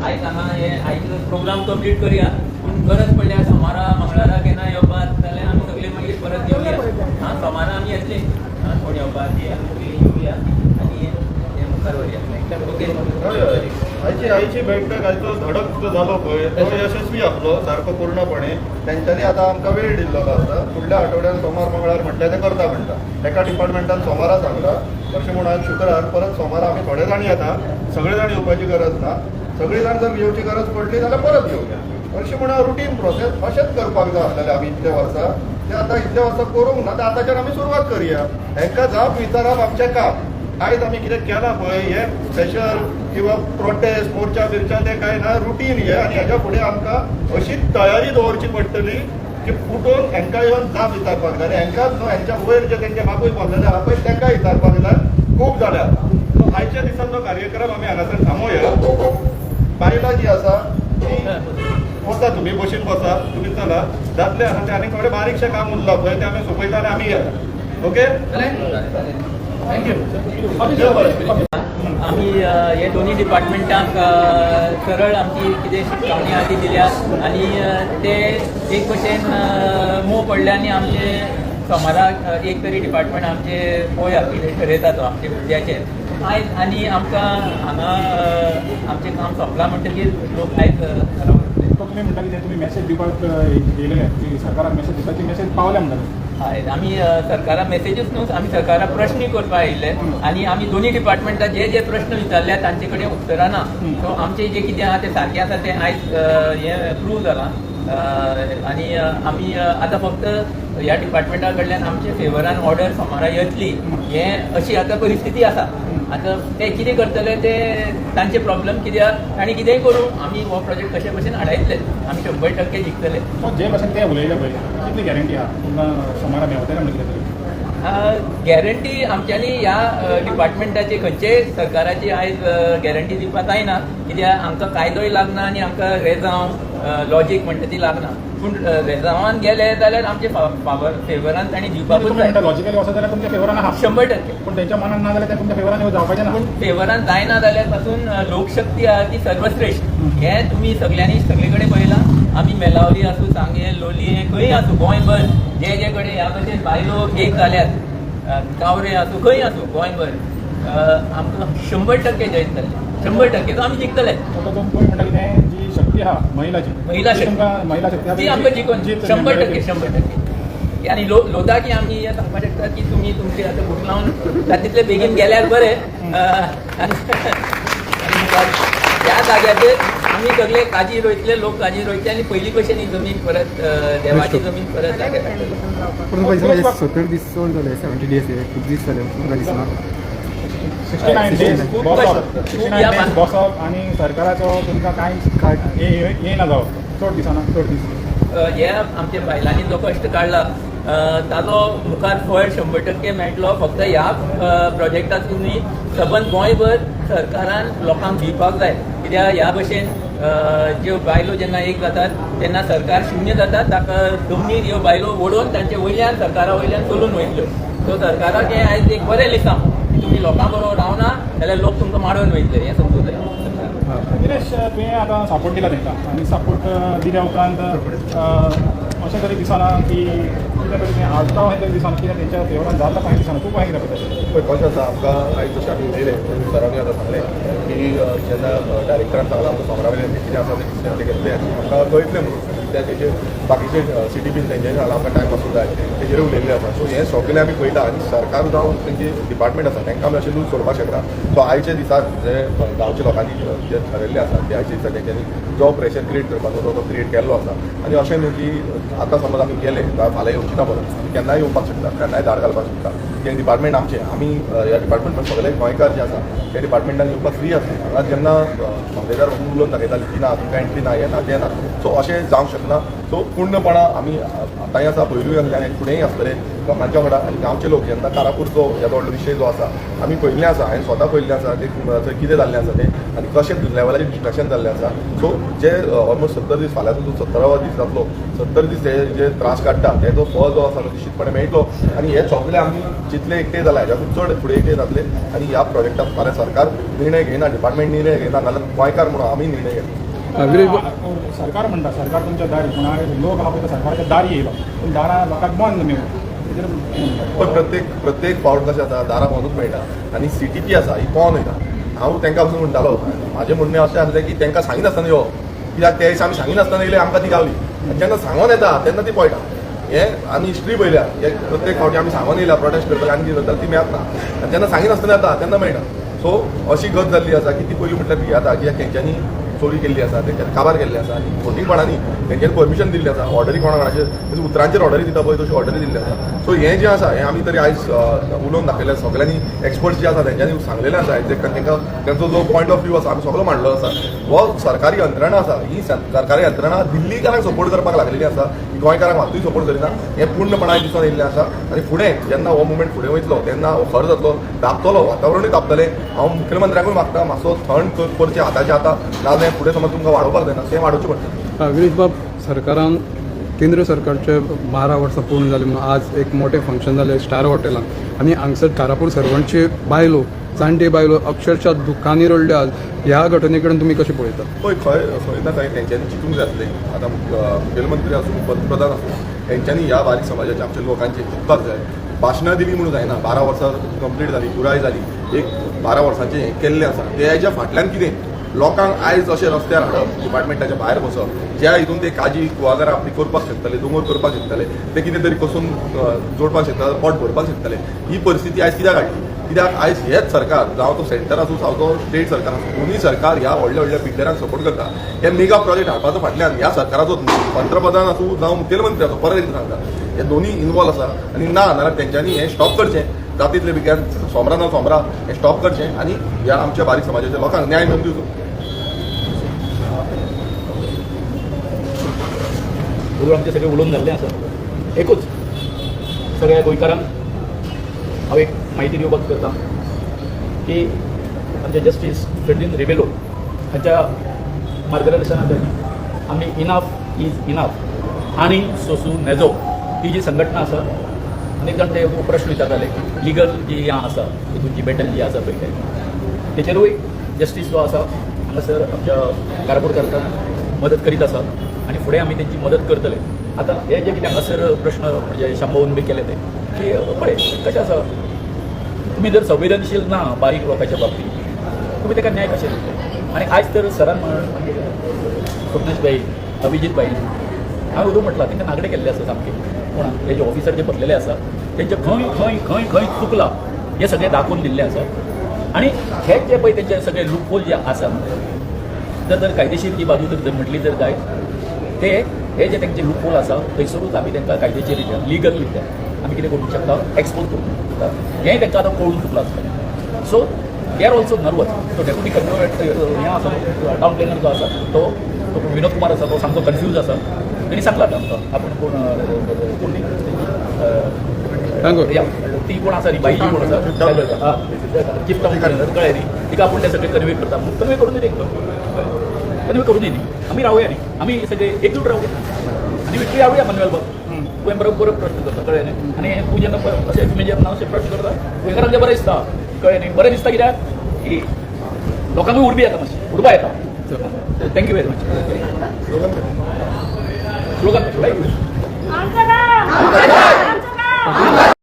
आयज हांगा हे आयचो प्रोग्राम कंप्लीट करया पूण गरज पडल्यार सोमारा मंगळारा केन्ना येवपाक जाल्यार आमी सगळे मागीर परत येवया हां सोमारा आमी येतले कोण येवपाक येवया आनी हे मुखार व्हरया ओके आयची बैठक आयचो धडक जो जालो पळय तो यशस्वी आसलो सारको पूर्णपणे तेंच्यांनी आतां आमकां वेळ दिल्लो आसा फुडल्या आठवड्यान सोमार मंगळार म्हटल्यार ते करता म्हणटा एका डिपार्टमेंटान सोमारा सांगला अशें म्हणून आज शुक्रार परत सोमारा आमी थोडे जाण येता सगळे जाण येवपाची गरज ना सगळी जाण जर येवची गरज पडली जाल्यार परत येवया अशें म्हणून रुटीन प्रोसेस अशेंच करपाक जाय आसलेलें आमी इतले वर्सां ते आतां इतले वर्सां करूंक ना ते आतांच्यान आमी सुरवात करया हेंकां जाप विचारप आमचें काम आयज आमी कितें केलां पळय हे स्पेशल किंवा प्रोटेस्ट मोर्चा बिर्चा ते कांय ना रुटीन हे आनी हेज्या फुडें आमकां अशीच तयारी दवरची पडटली की फुटून हेंकां येवन जाप विचारपाक जाय हेंकांच न्हू हेंच्या वयर जे तेंचे बापूय बोल्लेले आहा पळय तेंकां विचारपाक जाय खूब जाले आतां सो आयच्या दिसान तो कार्यक्रम आमी हांगासर थांबोवया बायलां जी आसा ती बसा तुमी बशीन बसा तुमी चला जातले आसा ते आनी थोडें बारीकशें काम उरलां पळय तें आमी सोंपयता आनी आमी येता ओके थँक्यू आमी हे दोन्ही डिपार्टमेंटाक सरळ आमची कितें शिटकावणी आहा ती दिल्या आनी ते एक भशेन मोव पडल्या आनी आमचे सोमाराक एक तरी डिपार्टमेंट आमचे पळोवया कितें ठरयता तो आमचे भुरग्याचेर आयज आनी आमकां हांगा आमचें काम सोंपलां म्हणटकीर लोक आयज तुम्ही म्हणटा की तुम्ही मेसेज दिवपाक गेलेले की सरकाराक मेसेज दिता ती मेसेज पावल्या म्हणटा हय आमी सरकाराक मेसेजूच न्हू आमी सरकाराक प्रश्नूय करपाक आयिल्ले आनी आमी दोन्ही डिपार्टमेंटाक जे जे प्रश्न विचारल्या तांचे कडेन उत्तरां ना सो आमचें जें कितें आहा तें सारकें आसा तें आयज हें प्रूव जालां आनी आमी आतां फक्त ह्या डिपार्टमेंटा कडल्यान आमचे फेवरान ऑर्डर सोमारा येतली हें अशी आतां परिस्थिती आसा आतां ते कितें करतले ते तांचे प्रॉब्लेम कित्याक आनी कितेंय करूं आमी हो प्रोजेक्ट कशे भशेन हाडयतले आमी 100% जिखतले जे भशेन ते उलयले पळय कितली गॅरंटी आहा तुमकां सोमारा मेवतले म्हणून कितें तरी गॅरंटी आमच्यांनी ह्या डिपार्टमेंटाची खंयचेय सरकाराची आयज गॅरंटी दिवपाक जायना कित्याक आमकां कायदोय लागना आनी आमकां रेजांव लॉजीक म्हणटा ती लागना पूण रेजांवान गेले जाल्यार आमचे फेवरान तांणी दिवपाकूच जाय लॉजिकली वचत जाल्यार तुमच्या फेवरान आहा 100% पूण तेंच्या मनान ना जाल्यार ते तुमच्या फेवरान जावपाचें ना पूण फेवरान जायना जाल्यार पासून लोकशक्ती आहा ती सर्वश्रेष्ठ हें तुमी सगळ्यांनी सगळे कडेन पळयलां आमी मेलावली आसूं सांगे लोलये खंय आसूं गोंयभर जे जे कडेन ह्या भशेन बायलो एक जाल्यात गावरे आसूं खंय आसूं गोंयभर आमकां 100% जैत जातलें 100% तो आमी जिखतले तुम्ही म्हणटा की जी शक्ती आहा महिला शक्ती ती आमकां जिखोवन 100% आनी लोकांक आमी हें सांगपाक शकता की तुमी तुमचे आतां भूक लावन तितले बेगीन गेल्यार बरें ह्या जाग्याचेर आमी सगळे काजी रोयतले लोक काजी रोयतले आनी पयलीं कशें न्ही जमीन परत देवाची जमीन परत जाग्यार हाडटले 70 दीस चड जाले 70 डेज खूब दीस जाले म्हाका दिसना 69 डेज बसप आनी सरकाराचो तुमकां कांय येना जावप चड दिसाना चड दीस हे आमच्या बायलांनी जो कश्ट काडला ताजो मुखार फळ 100% मेळटलो फक्त ह्या प्रोजेक्टातून न्ही सबंद गोंयभर सरकारान लोकांक दिवपाक जाय कित्याक ह्या भशेन ज्यो बायलो जेन्ना एक जातात तेन्ना सरकार शुन्य जाता ताका जमनीर ह्यो बायलो ओडोवन तांचे वयल्यान सरकारा वयल्यान चलून वयतल्यो सो सरकाराक हें आयज एक बरें लिसां तुमी लोकां बरोबर रावना जाल्यार लोक तुमकां मारून वयतले हें समजूं जाय दिनेश तुवें आतां सपोर्ट दिला तांकां आनी सपोर्ट दिल्या उपरांत अशें तरी दिसना की कितें तरी तें आडटा हें तरी दिसना कित्याक तेंच्या फेवरान जाता कांय दिसना तूं कशें कितें पळयता पळय कशें आसा आमकां आयज जशें आमी उलयलें सरांनी आतां सांगलें की जेन्ना डायरेक्टरान सांगलां आमकां सोमरा वयल्यान कितें आसा तें घेतलें आमकां कळटलें म्हणून तेजे बाकीचे सिटी बीन तेंचे जाल्यार आमकां टायम पासून जाय तेजेर उलयल्लें आसा सो हें सगळें आमी पळयता आनी सरकार जावन तेंचे डिपार्टमेंट आसा तांकां आमी अशें लूज सोडपाक शकना सो आयच्या दिसाक जे गांवच्या लोकांनी जे ठरयल्लें आसा ते आयच्या दिसाक तेंच्यांनी जो प्रेशर क्रिएट करपाचो तो क्रिएट केल्लो आसा आनी अशें न्हू की आतां समज आमी गेले फाल्यां येवची ना परत आमी केन्नाय येवपाक शकता केन्नाय धाड घालपाक शकता तें डिपार्टमेंट आमचें आमी ह्या डिपार्टमेंट सगळे गोंयकार जे आसा त्या डिपार्टमेंटान येवपाक फ्री आसता हांगा जेन्ना संवेदार उलोवन दाखयताले की ना तुमकां एंट्री ना हें ना तें ना सो अशें जावंक शकता शकना. सो पूर्णपणा आमी आतांय आसा पयलूय आसले आनी फुडेंय आसतले लोकांच्या वांगडा. आनी गांवचे लोक जेन्ना कारापूरचो येदो व्हडलो विशय जो आसा आमी पयल्लें आसा, हांवें स्वता पयल्लें आसा ते थंय कितें जाल्लें आसा तें आनी कशें लेवलाचेर डिस्कशन जाल्लें आसा. सो जे ऑलमोस्ट 70 दीस फाल्यांचो जो 17वा दीस जातलो, 70 दीस जे त्रास काडटा तेजो फळ जो आसा तो निश्चितपणे मेळटलो. आनी हे सगळे आमी जितले एकटे जाला हेच्याकून चड फुडें एकटे जातले. आनी ह्या प्रोजेक्टाक फाल्यां सरकार निर्णय घेयना, डिपार्टमेंट निर्णय घेयना, नाजाल्यार गोंयकार म्हणून आमी निर्णय घेतलो. सरकार म्हणटा सरकार तुमच्या दारी पूण लोक आहा पळय तो सरकाराच्या दारी येयलो पूण दारां लोकांक बंद मेळून पण प्रत्येक फावट कशें आसा दारां बंदूच मेळटा आनी CTP आसा ही पोवन वयता. हांव तांकां वचून म्हणटालो, म्हाजें म्हणणें अशें आसलें की तांकां सांगिनासतना यो, कित्याक त्या दिसा आमी सांगिनासतना येयले आमकां ती गावली. आनी जेन्ना सांगोन येता तेन्ना ती पळयटा. हें आमी हिस्ट्री पळयल्या, प्रत्येक फावटी आमी सांगोन येयल्या प्रोटेस्ट करतले आनी कितें जाता ती मेळत ना. आनी जेन्ना सांगिनासतना येता तेन्ना मेळटा. सो अशी गत जाल्ली आसा की ती पयलीं म्हटल्यार भियेता जाता कित्याक तेंच्यांनी चोरी केल्ली आसा, तेंच्यांनी काबार केल्ली आसा आनी खोटीपणांनी तेंच्यांनी परमिशन दिल्ली आसा. ऑर्डरी कोणाचे उतरांचेर ऑर्डरी दिता पळय तशी ऑर्डरी दिल्ली आसा. सो हें जें आसा हें आमी तरी आयज उलोवन दाखयलें. सगळ्यांनी एक्सपर्ट्स जे आसा तेंच्यांनी सांगलेलें आसा तांकां तेंचो जो पॉयंट ऑफ व्यू आसा आमी सगळो मांडलो आसा. हो सरकारी यंत्रणा आसा, ही सरकारी यंत्रणा दिल्लीकारांक सपोर्ट करपाक लागलेली आसा, गोंयकारांक मात्तूय सपोर्ट करिना. हें पूर्णपणान दिसून येयल्लें आसा. आनी फुडें जेन्ना हो मुवमेंट फुडें वयतलो तेन्ना हो खरो जातलो, दाबतलो, वातावरणूय दाबतलें. हांव मुख्यमंत्र्याकूय मागता मातसो थंड करचें हाताच्या हाता, नाजाल्यार फुडें समज तुमकां वाडोवपाक जायना तें वाडोवचें पडटा. गिरीश बाब, सरकारान केंद्र सरकारचे 12 वर्सां पूर्ण जाली म्हणून आज एक मोठें फंक्शन जालें स्टार हॉटेलान आनी हांगसर कारापूर सर्वंटचे बायलो, जाणटे बायलो अक्षरशः दुखांनी रडले. आज ह्या घटने कडेन तुमी कशें पळयता? पळय खंय ना खंय तेंच्यांनी चिंतूंक जाय आसलें. आतां मुखेलमंत्री आसूं, पंतप्रधान आसूं, तेंच्यांनी ह्या बारीक समाजाच्या आमच्या लोकांचेर चिंतपाक जाय. भाशणां दिली म्हणून जायना. 12 वर्सां कंप्लीट जाली, पुराय जाली, एक 12 वर्सांचें हें केल्लें आसा. तेच्या फाटल्यान कितें लोकांक आयज अशें रस्त्यार हाडप, डिपार्टमेंटाच्या भायर बसप, ज्या हितून ते काजी कुवागरां आपली करपाक शकतले, दोंगर करपाक शकतले, ते कितें तरी कसून जोडपाक शकतले, पोट भरपाक शकतले. ही परिस्थिती आयज कित्याक हाडली? कित्याक आयज हेच सरकार, जावं तो सेंटर आसूं जावं तो स्टेट सरकार आसूं, दोनूय सरकार ह्या व्हडल्या व्हडल्या बिल्डरांक सपोर्ट करता. हे मेगा प्रोजेक्ट हाडपाचो फाटल्यान ह्या सरकाराचो पंतप्रधान आसूं जावं मुखेलमंत्री आसूं, परत एकदां सांगता, हे दोनूय इन्वॉल्व आसा. आनी ना नाल्यार तेंच्यांनी हें स्टॉप करचें. जातींतले भितर सोमरा ना सोमरा हें स्टॉप करचें आनी ह्या आमच्या बारीक समाजाच्या लोकांक न्याय मेळून दिवचो. आमचे सगळे उलोवन जाल्लें आसा. एकूच सगळ्या गोंयकारांक हांव एक म्हायती दिवपाक करता की आमचे जस्टीस फेर्डिन रेबेलो हांच्या मार्गदर्शनाखातीर आमी इनाफ इज इनाफ आनी सोसू नेजो ही जी संघटना आसा, अनेक जाण ते प्रश्न विचारताले लिगल जी ह्या आसा हितून जी बॅटल जी आसा पळय तेचेरूय जस्टीस जो आसा हांगासर आमच्या कारापूरकारांक मदत करीत आसा आनी फुडें आमी तेंची मदत करतले. आतां हे जे कितें हांगासर प्रश्न म्हणजे शांबवून बी केले ते की पळय कशें आसा, तुमी जर संवेदनशील ना बारीक लोकांच्या बाबतींत तुमी ताका न्याय कशें दितले? आनी आयज तर सरान स्वप्नेश भाई, अभिजीत भाई हांवें उदो म्हटलां तांकां नागडे केल्ले आसा सामके. पूण हे जे ऑफिसर जे बसलेले आसा तेंचे खंय खंय खंय खंय चुकलां हें सगळें दाखोवन दिल्लें आसा. आनी हे जे पळय तेंचे सगळे लूपहोल जे आसा जर कायदेशीर जी बाजू जर म्हटली जर जाय ते हे जे तेंचे लूपहोल आसा थंयसरूच आमी तांकां कायदेशीर रित्या लिगल रित्या आमी कितें करूंक शकता, एक्सपोज करूंक शकता. हेंय तांकां आतां कळून चुकलां आसता. So they are also nervous. तो डेप्युटी कमिशनर हें आसा टावन प्लॅनर जो आसा तो विनोद कुमार आसा तो सामको कन्फ्यूज आसा. तेणी सांगला आमकां आपूण कोण ती कोण आसा न्ही बाई जी कोण आसा चीफ टावन प्लॅनर कळ्ळें न्ही तिका आपूण ते सगळे कन्वे करता. कन्वे करून दी कन्वे करून दी आमी रावया न्ही, आमी सगळे एकजूट रावया आनी विक्री हाडुया मॅन्युअल बघ. तुवें बरोबर प्रश्न करता कळ्ळें न्ही. आनी तूं जेन्ना अशें तुमी जेन्ना अशें प्रश्न करता गोंयकारांक तें बरें दिसता कळ्ळें न्ही. बरें दिसता कित्याक की लोकांकूय उर्बी येता मातशी उर्बा येता. Thank you very much. स्लोगन